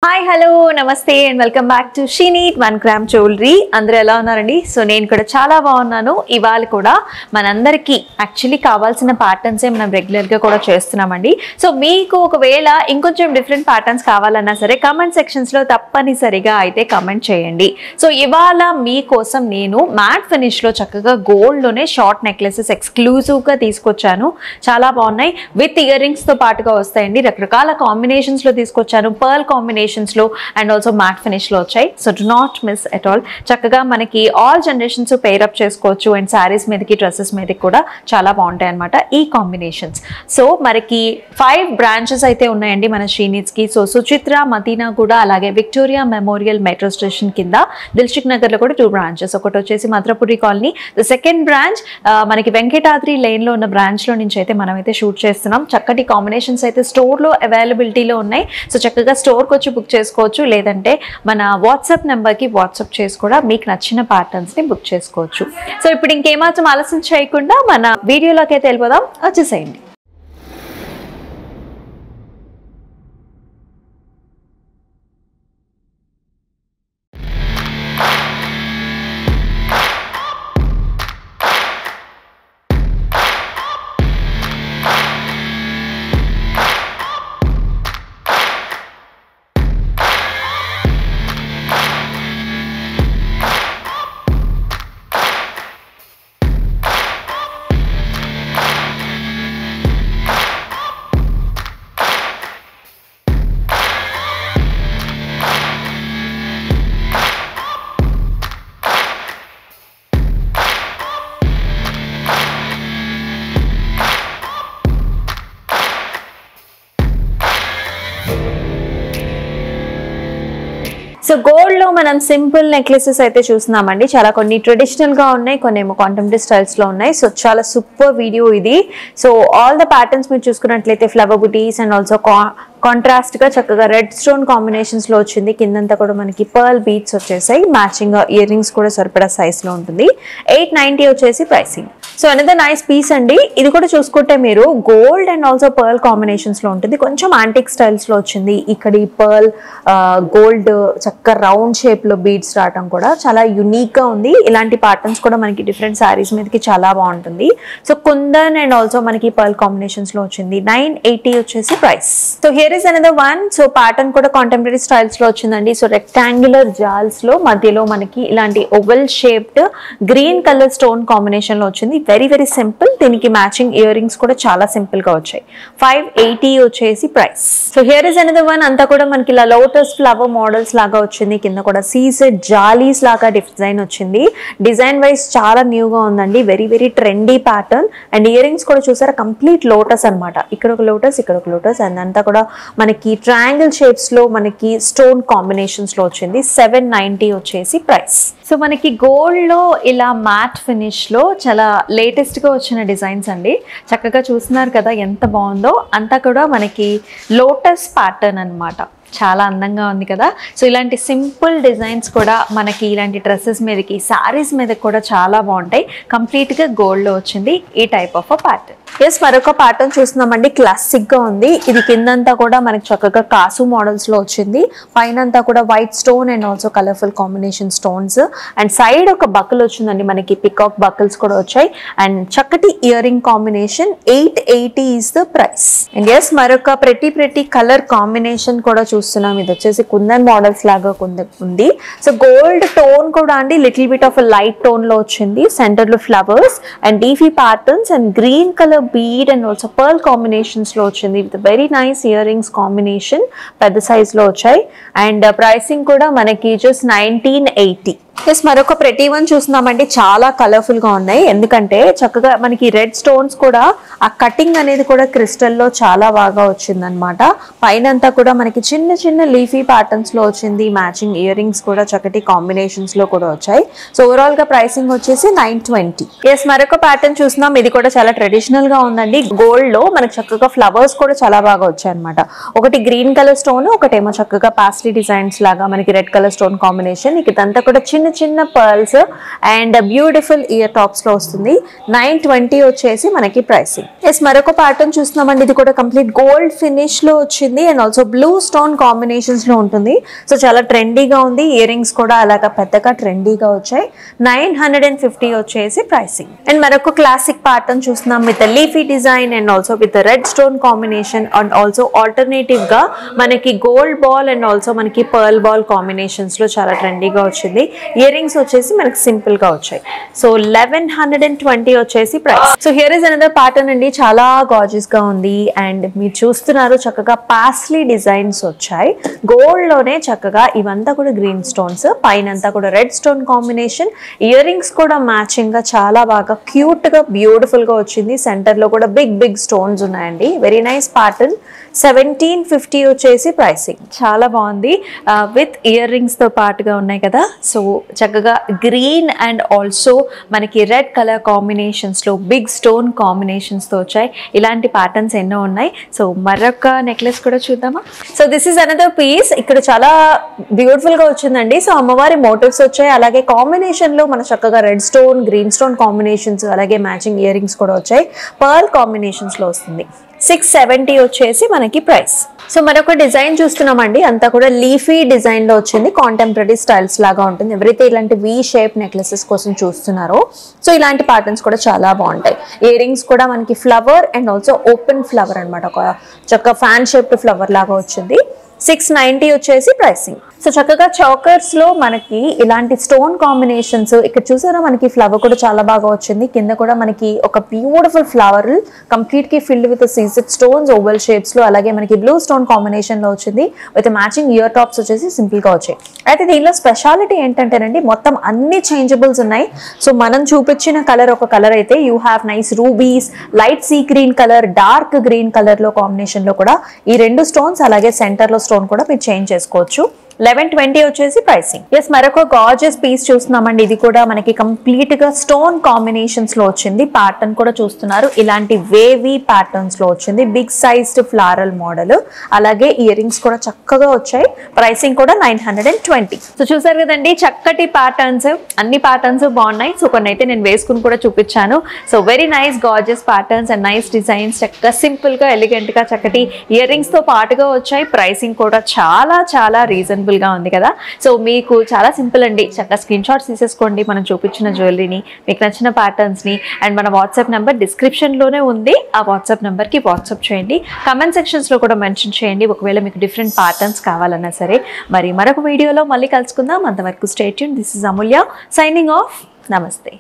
Hi hello నమస్తే and welcome back to she need 1 gram jewellery. అందరూ ఎలా ఉన్నారండి? సో నేను కూడా చాలా బాగున్నాను. ఇవాళ కూడా మనందరికీ యాక్చువల్లీ కావాల్సిన ప్యాటర్న్సే మనం రెగ్యులర్గా కూడా చేస్తున్నామండి. సో మీకు ఒకవేళ ఇంకొంచెం డిఫరెంట్ ప్యాటర్న్స్ కావాలన్నా సరే కమెంట్ సెక్షన్స్లో తప్పనిసరిగా అయితే కమెంట్ చేయండి. సో ఇవాళ మీకోసం నేను మ్యాట్ ఫినిష్లో చక్కగా గోల్డ్లోనే షార్ట్ నెక్లెసెస్ ఎక్స్క్లూజివ్గా తీసుకొచ్చాను. చాలా బాగున్నాయి. విత్ ఇయర్ రింగ్స్తో పాటుగా వస్తాయండి. రకరకాల కాంబినేషన్స్లో తీసుకొచ్చాను. పర్ల్ కాంబినేషన్ లో అండ్ ఆల్సో మ్యాట్ ఫినిష్ లో వచ్చాయి. So do not miss at all. చక్కగా మనకి ఆల్ జనరేషన్స్ పేర్ అప్ చేసుకోవచ్చు అండ్ శారీస్ మీదకి డ్రెస్సెస్ మీదకి కూడా చాలా బాగుంటాయి అనమాట ఈ కాంబినేషన్స్. సో మనకి 5 బ్రాంచెస్ అయితే ఉన్నాయండి మన శ్రీనీడ్స్ కి. సో సుచిత్ర, మదీనా కూడా, అలాగే విక్టోరియా మెమోరియల్ మెట్రో స్టేషన్ కింద దిల్సుఖ్ నగర్ లో కూడా 2 బ్రాంచెస్. ఒకటి వచ్చేసి మద్రపురి కాలనీ, ద సెకండ్ బ్రాంచ్ మనకి వెంకటాద్రి లైన్ లో ఉన్న బ్రాంచ్ లో నుంచి అయితే మనం అయితే షూట్ చేస్తున్నాం. చక్కటి కాంబినేషన్స్ అయితే స్టోర్ లో అవైలబిలిటీలో ఉన్నాయి. సో చక్కగా స్టోర్కి వచ్చి బుక్ చేసుకోవచ్చు, లేదంటే మన వాట్సాప్ నెంబర్కి వాట్సాప్ చేసి కూడా మీకు నచ్చిన ప్యాటర్న్స్ని బుక్ చేసుకోవచ్చు. సో ఇప్పుడు ఇంకేమాత్రం ఆలస్యం చేయకుండా మన వీడియోలోకి అయితే వెళ్ళిపోదాం. వచ్చేసేయండి. సో గోల్డ్ లో మనం సింపుల్ నెక్లెసెస్ అయితే చూస్తున్నామండి. చాలా కొన్ని ట్రెడిషనల్ గా ఉన్నాయి, కొన్ని ఏమో కాంటెంపరీ స్టైల్స్ లో ఉన్నాయి. సో చాలా సూపర్ వీడియో ఇది. సో ఆల్ ద ప్యాటర్న్స్ మీరు చూసుకున్నట్లయితే flower buttis and also contrast గా చక్కగా రెడ్ స్టోన్ కాంబినేషన్స్ లో వచ్చింది. కిందంతా కూడా మనకి పర్ల్ బీట్స్ వచ్చేసాయి. మ్యాచింగ్ ఇయర్ రింగ్స్ కూడా సరిపడా సైజ్ లో ఉంటుంది. 890 వచ్చేసి pricing. So another nice piece అండి. ఇది కూడా చూసుకుంటే మీరు gold and also pearl combinations లో ఉంటుంది. కొంచెం యాంటిక్ స్టైల్స్ లో వచ్చింది. ఇక్కడ ఈ పర్ల్ గోల్డ్ చక్కగా రౌండ్ షేప్ లో బీడ్స్ రావడం కూడా చాలా యునిక్ గా ఉంది. ఇలాంటి ప్యాటర్న్స్ కూడా మనకి డిఫరెంట్ సారీస్ మీదకి చాలా బాగుంటుంది. సో కుందన్ అండ్ ఆల్సో మనకి పర్ల్ కాంబినేషన్స్ లో వచ్చింది. 980 వచ్చేసి price. So here is another one. So pattern కూడా కాంటెంపరీ స్టైల్స్ లో వచ్చిందండి. సో రెక్టాంగులర్ జాల్స్ లో మధ్యలో మనకి ఇలాంటి oval shaped green colour stone combination లో వచ్చింది. Very very simple. దీనికి మ్యాచింగ్ ఇయర్ రింగ్స్ కూడా చాలా సింపుల్ గా వచ్చాయి. 580 వచ్చేసి price. So here is another one. అంతా కూడా మనకి ఇలా లోటస్ ఫ్లవర్ మోడల్స్ లాగా వచ్చింది. కింద కూడా సీసెడ్ జాలీస్ లాగా డిజైన్ వచ్చింది. డిజైన్ వైజ్ చాలా న్యూగా ఉందండి. Very very trendy pattern. And ear rings కూడా చూసారా, కంప్లీట్ లోటస్ అనమాట. ఇక్కడ ఒక లోటస్, ఇక్కడ ఒక లోటస్, అండ్ అంతా కూడా మనకి ట్రయాంగిల్ షేప్స్ లో మనకి స్టోన్ కాంబినేషన్స్ లో వచ్చింది. 790 వచ్చేసి ప్రైస్. సో మనకి గోల్డ్ లో ఇలా మ్యాట్ ఫినిష్ లో చాలా లేటెస్ట్ గా వచ్చిన డిజైన్స్ అండి. చక్కగా చూస్తున్నారు కదా ఎంత బాగుందో. అంతా కూడా మనకి లోటస్ ప్యాటర్న్ అన్నమాట. చాలా అందంగా ఉంది కదా. సో ఇలాంటి సింపుల్ డిజైన్స్ కూడా మనకి ఇలాంటి డ్రెస్సెస్ మీదకి, శారీస్ మీద కూడా చాలా బాగుంటాయి. కంప్లీట్ గా గోల్డ్ లో వచ్చింది ఈ టైప్ ఆఫ్ ప్యాటర్న్. ఎస్, మరొక ప్యాటర్న్ చూస్తున్నామండి. క్లాసిక్ గా ఉంది. ఇది కిందంతా కూడా మనకి చక్కగా కాసు మోడల్స్ లో వచ్చింది. పైన అంతా కూడా white stone and also colourful combination stones. And side ఒక బకిల్ వచ్చిందండి. మనకి పికాక్ బకిల్స్ కూడా వచ్చాయి. అండ్ చక్కటి earring combination. 880 is the price. And yes, మరొక ప్రెటీ కలర్ కాంబినేషన్ కూడా చూస్తున్నాం. ఇది వచ్చేసి కుందన్ మోడల్స్ లాగా ఉంది. సో గోల్డ్ టోన్ కూడా అండి, little bit of light tone లో వచ్చింది. సెంటర్ లో flowers and leafy patterns and green colour bead and also pearl combinations లో వచ్చింది. With very nice ear rings combination. పెద్ద సైజ్ లో వచ్చాయి. అండ్ ప్రైసింగ్ కూడా మనకి జస్ట్ 1980. ఎస్, మరొక ప్రతి వన్ చూస్తున్నామండి. చాలా కలర్ఫుల్ గా ఉన్నాయి. ఎందుకంటే చక్కగా మనకి రెడ్ స్టోన్స్ కూడా ఆ కటింగ్ అనేది కూడా క్రిస్టల్ లో చాలా బాగా వచ్చింది అనమాట. పైన అంతా కూడా మనకి చిన్న చిన్న లీఫీ ప్యాటర్న్స్ లో వచ్చింది. మ్యాచింగ్ ఇయర్ రింగ్స్ కూడా చక్కటి కాంబినేషన్స్ లో కూడా వచ్చాయి. సో ఓవరాల్ గా ప్రైసింగ్ వచ్చేసి 920. ఎస్, మరొక ప్యాటర్న్ చూస్తున్నాం. ఇది కూడా చాలా ట్రెడిషనల్ గా ఉందండి. గోల్డ్ లో మనకి చక్కగా ఫ్లవర్స్ కూడా చాలా బాగా వచ్చాయి అనమాట. ఒకటి గ్రీన్ కలర్ స్టోన్, ఒకటేమో చక్కగా పాస్లీ డిజైన్స్ లాగా మనకి రెడ్ కలర్ స్టోన్ కాంబినేషన్. ఇదంతా కూడా చిన్న చిన్న pearls and beautiful ear tops లో వస్తుంది. 920 వచ్చేసి మనకి ప్రైసింగ్. ఎస్, మరొక ప్యాటర్న్ చూస్తున్నామండి. ఇది కూడా కంప్లీట్ గోల్డ్ ఫినిష్ లో వచ్చింది and also blue stone combinations లో ఉంటుంది. సో చాలా ట్రెండీగా ఉంది. ఇయర్ రింగ్స్ కూడా అలాగా పెద్దగా ట్రెండీగా వచ్చాయి. 950 వచ్చేసి ప్రైసింగ్. అండ్ మరొక క్లాసిక్ ప్యాటర్న్ చూస్తున్నాం with leafy design and also with red stone combination and also alternative గా మనకి గోల్డ్ బాల్ అండ్ ఆల్సో మనకి పర్ల్ బాల్ కాంబినేషన్స్ లో చాలా ట్రెండీగా వచ్చింది. ఇయర్ రింగ్స్ వచ్చేసి మనకి సింపుల్ గా వచ్చాయి. సో 1120 వచ్చేసి price. So here is another pattern అండి. చాలా గార్జియస్ గా ఉంది అండ్ మీరు చూస్తున్నారు చక్కగా పాస్లీ డిజైన్స్ వచ్చాయి. గోల్డ్ లోనే చక్కగా ఇవంతా కూడా గ్రీన్ స్టోన్స్, పైన అంతా కూడా red stone combination. Ear rings కూడా మ్యాచింగ్ గా చాలా బాగా క్యూట్ గా బ్యూటిఫుల్ గా వచ్చింది. సెంటర్ లో కూడా బిగ్ బిగ్ స్టోన్స్ ఉన్నాయండి. Very nice pattern. 1750 వచ్చేసి ప్రైసింగ్. చాలా బాగుంది. విత్ ఇయర్ రింగ్స్ తో పాటుగా ఉన్నాయి కదా. సో చక్కగా గ్రీన్ అండ్ ఆల్సో మనకి రెడ్ కలర్ కాంబినేషన్స్ లో బిగ్ స్టోన్ కాంబినేషన్స్ తో వచ్చాయి. ఇలాంటి ప్యాటర్న్స్ ఎన్నో ఉన్నాయి. సో మరొక నెక్లెస్ కూడా చూద్దామా. So this is another piece. ఇక్కడ చాలా బ్యూటిఫుల్ గా వచ్చిందండి. సో అమ్మవారి మోటివ్స్ వచ్చాయి. అలాగే కాంబినేషన్ లో మన చక్కగా red stone, green stone combinations, అలాగే మ్యాచింగ్ ఇయర్ రింగ్స్ కూడా వచ్చాయి. పర్ల్ కాంబినేషన్స్ లో వస్తుంది. 670 వచ్చేసి మనకి ప్రైస్. సో మరొక డిజైన్ చూస్తున్నామండి. అంతా కూడా లీఫీ డిజైన్ లో వచ్చింది. కాంటెంపరీ స్టైల్స్ లాగా ఉంటుంది. ఎవరైతే ఇలాంటి వి షేప్ నెక్లెసెస్ కోసం చూస్తున్నారో సో ఇలాంటి ప్యాటర్న్స్ కూడా చాలా బాగుంటాయి. ఇయర్ రింగ్స్ కూడా మనకి flower and also open flower అనమాట. ఒక చక్క ఫ్యాన్ షేప్డ్ ఫ్లవర్ లాగా వచ్చింది. 690 వచ్చేసి ప్రైసింగ్. సో చక్కగా చౌకర్స్ లో మనకి ఇలాంటి స్టోన్ కాంబినేషన్స్ ఇక్కడ చూసారా. మనకి ఫ్లవర్ కూడా చాలా బాగా వచ్చింది. కింద కూడా మనకి ఒక బ్యూటిఫుల్ ఫ్లవర్ కంప్లీట్ కి filled with CZ stones oval shapes లో, అలాగే మనకి బ్లూ స్టోన్ కాంబినేషన్ లో వచ్చింది. విత్ మ్యాచింగ్ ఇయర్ టాప్స్ వచ్చేసి సింపుల్ గా వచ్చాయి. అయితే దీనిలో స్పెషాలిటీ ఏంటంటేనండి మొత్తం అన్ని చేంజబుల్స్ ఉన్నాయి. సో మనం చూపించిన కలర్ ఒక కలర్ అయితే you have nice rubies, light sea green colour, dark green colour లో కాంబినేషన్ లో కూడా ఈ రెండు స్టోన్స్, అలాగే సెంటర్ లో స్టోన్ కూడా మీరు చేంజ్ చేసుకోవచ్చు. 1120 వచ్చేసి ప్రైసింగ్. ఎస్, మరొక గార్జియస్ పీస్ చూస్తున్నామండి. ఇది కూడా మనకి కంప్లీట్ గా స్టోన్ కాంబినేషన్స్ లో వచ్చింది. ప్యాటర్న్ కూడా చూస్తున్నారు. ఇలాంటి వేవీ ప్యాటర్న్స్ లో వచ్చింది. బిగ్ సైజ్డ్ ఫ్లారల్ మోడల్, అలాగే ఇయర్ రింగ్స్ కూడా చక్కగా వచ్చాయి. ప్రైసింగ్ కూడా 920. సో చూసారు కదండి చక్కటి ప్యాటర్న్స్. అన్ని ప్యాటర్న్స్ బాగున్నాయి. సో కొన్ని అయితే నేను వేసుకుని కూడా చూపించాను. So very nice gorgeous patterns and nice designs. చక్కగా సింపుల్ గా ఎలిగెంట్ గా చక్కటి ఇయర్ రింగ్స్ తో పాటుగా వచ్చాయి. ప్రైసింగ్ కూడా చాలా చాలా రీజనబుల్ గా ఉంది కదా. సో మీకు చాలా సింపుల్ అండి. చక్కగా స్క్రీన్ షాట్స్ తీసేసుకోండి మనం చూపించిన జ్యువెలరీని, మీకు నచ్చిన ప్యాటర్న్స్ ని. అండ్ మన వాట్సాప్ నెంబర్ డిస్క్రిప్షన్ లోనే ఉంది. ఆ వాట్సాప్ నెంబర్ కి వాట్సాప్ చేయండి. కమెంట్ సెక్షన్స్ లో కూడా మెన్షన్ చేయండి ఒకవేళ మీకు డిఫరెంట్ ప్యాటర్న్స్ కావాలన్నా సరే. మరి మరొక వీడియోలో మళ్ళీ కలుసుకుందాం. అంతవరకు stay tune. This is Amulya signing off. నమస్తే.